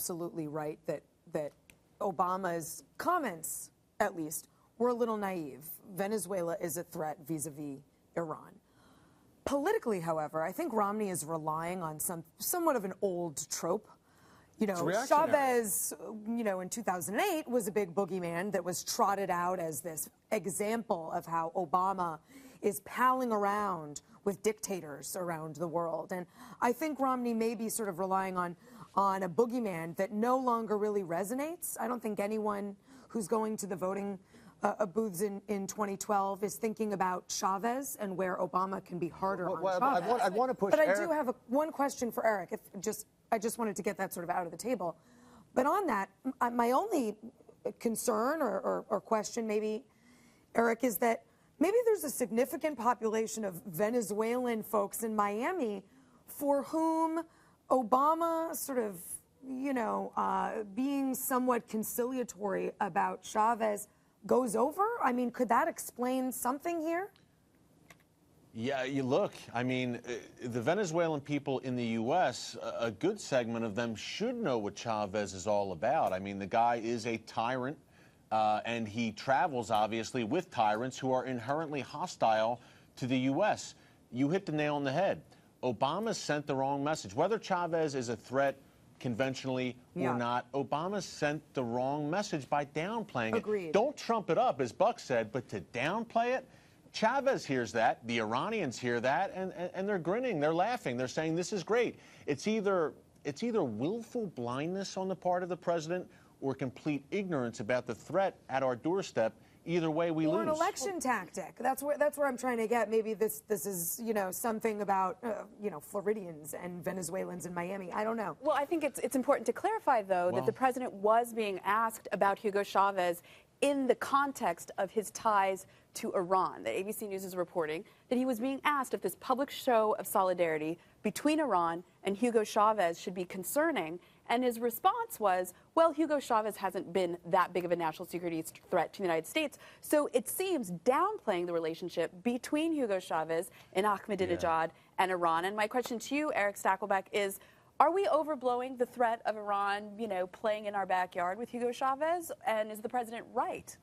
absolutely right that Obama's comments, at least, were a little naive. Venezuela is a threat vis-a-vis Iran. Politically, however, I think Romney is relying on somewhat of an old trope. You know, Chavez, you know, in 2008 was a big boogeyman that was trotted out as this example of how Obama is palling around with dictators around the world. And I think Romney may be sort of relying on a boogeyman that no longer really resonates. I don't think anyone who's going to the voting booths in 2012 is thinking about Chavez and where Obama can be harder on Chavez. I want to push but Eric. I do have one question for Eric. I just wanted to get that sort of out of the table. But on that, my only concern or question maybe, Eric, is that maybe there's a significant population of Venezuelan folks in Miami for whom Obama sort of, you know, being somewhat conciliatory about Chavez goes over? I mean, could that explain something here? Yeah, you look, I mean, the Venezuelan people in the U.S., a good segment of them should know what Chavez is all about. I mean, the guy is a tyrant, and he travels, obviously, with tyrants who are inherently hostile to the U.S. You hit the nail on the head. Obama sent the wrong message. Whether Chavez is a threat conventionally or not, Obama sent the wrong message by downplaying it. Don't trump it up, as Buck said, but to downplay it, Chavez hears that, the Iranians hear that, and they're grinning, they're laughing, they're saying this is great. It's either willful blindness on the part of the president or complete ignorance about the threat at our doorstep. Either way, we lose. An election tactic. That's where I'm trying to get. Maybe this is, you know, something about you know, Floridians and Venezuelans in Miami. I don't know. Well, I think it's important to clarify, though, that the president was being asked about Hugo Chavez in the context of his ties to Iran. That ABC News is reporting that he was being asked if this public show of solidarity between Iran and Hugo Chavez should be concerning. And his response was, well, Hugo Chavez hasn't been that big of a national security threat to the United States. So it seems downplaying the relationship between Hugo Chavez and Ahmadinejad and Iran. And my question to you, Eric Stakelbeck, is, are we overblowing the threat of Iran, you know, playing in our backyard with Hugo Chavez? And is the president right?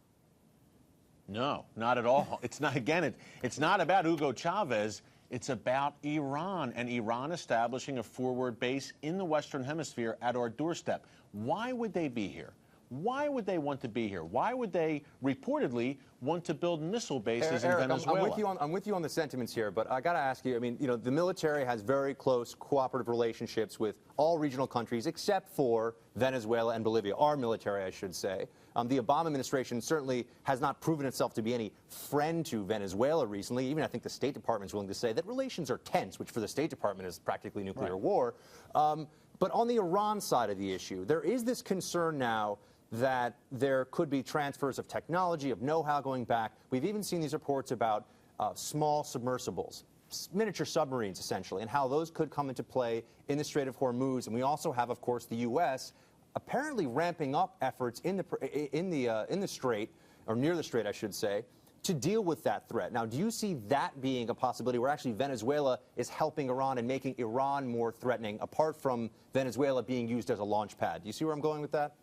No, not at all. It's not, again, it's not about Hugo Chavez. It's about Iran and Iran establishing a forward base in the Western Hemisphere at our doorstep. Why would they be here? Why would they want to be here? Why would they reportedly want to build missile bases in Venezuela? I'm with you on the sentiments here, but I got to ask you, I mean, you know, the military has very close cooperative relationships with all regional countries except for Venezuela and Bolivia, our military, I should say. The Obama administration certainly has not proven itself to be any friend to Venezuela recently. Even I think the State Department is willing to say that relations are tense, which for the State Department is practically nuclear war. But on the Iran side of the issue, there is this concern now that there could be transfers of technology, of know-how going back. We've even seen these reports about small submersibles, miniature submarines, essentially, and how those could come into play in the Strait of Hormuz. And we also have, of course, the U.S. apparently ramping up efforts in the Strait, or near the Strait, I should say, to deal with that threat. Now, do you see that being a possibility where actually Venezuela is helping Iran and making Iran more threatening, apart from Venezuela being used as a launch pad? Do you see where I'm going with that?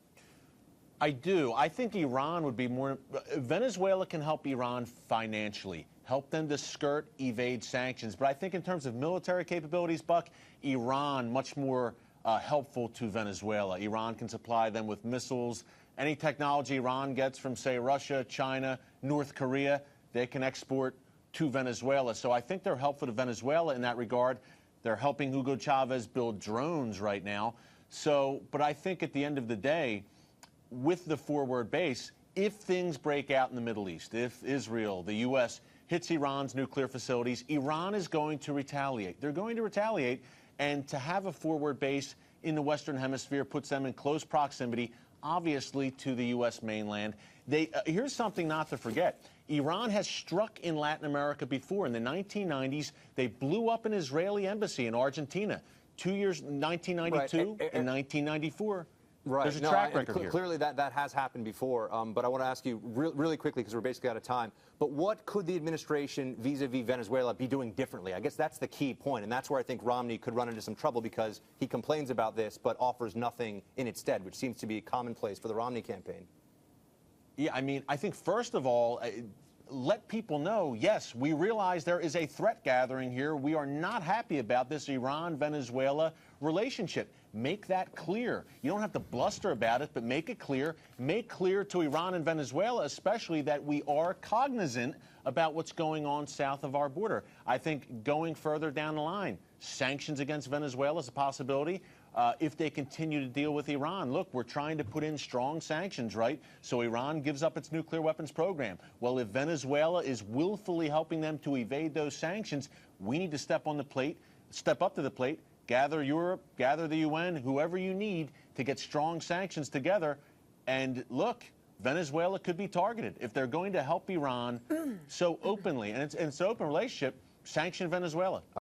I do. I think Iran would be more... Venezuela can help Iran financially, help them to skirt, evade sanctions. But I think in terms of military capabilities, Buck, Iran much more helpful to Venezuela. Iran can supply them with missiles. Any technology Iran gets from, say, Russia, China, North Korea, they can export to Venezuela. So I think they're helpful to Venezuela in that regard. They're helping Hugo Chavez build drones right now. So, but I think at the end of the day, with the forward base, if things break out in the Middle East, if Israel, the U.S., hits Iran's nuclear facilities, Iran is going to retaliate. They're going to retaliate, and to have a forward base in the Western Hemisphere puts them in close proximity, obviously, to the U.S. mainland. Here's something not to forget. Iran has struck in Latin America before. In the 1990s, they blew up an Israeli embassy in Argentina. 2 years, 1992 and 1994. Right. There's a No, track record here. Clearly that has happened before, but I want to ask you really quickly, because we're basically out of time, but what could the administration vis-a-vis Venezuela be doing differently? I guess that's the key point, and that's where I think Romney could run into some trouble, because he complains about this but offers nothing in its stead, which seems to be commonplace for the Romney campaign. Yeah, I mean, I think first of all, let people know, yes, we realize there is a threat gathering here. We are not happy about this Iran-Venezuela relationship. Make that clear. You don't have to bluster about it, but make it clear. Make clear to Iran and Venezuela, especially, that we are cognizant about what's going on south of our border. I think going further down the line, sanctions against Venezuela is a possibility. If they continue to deal with Iran. Look, we're trying to put in strong sanctions, right? So Iran gives up its nuclear weapons program. Well, if Venezuela is willfully helping them to evade those sanctions, we need to step up to the plate, gather Europe, gather the UN, whoever you need to get strong sanctions together. And look, Venezuela could be targeted. If they're going to help Iran so openly, and it's an open relationship, sanction Venezuela.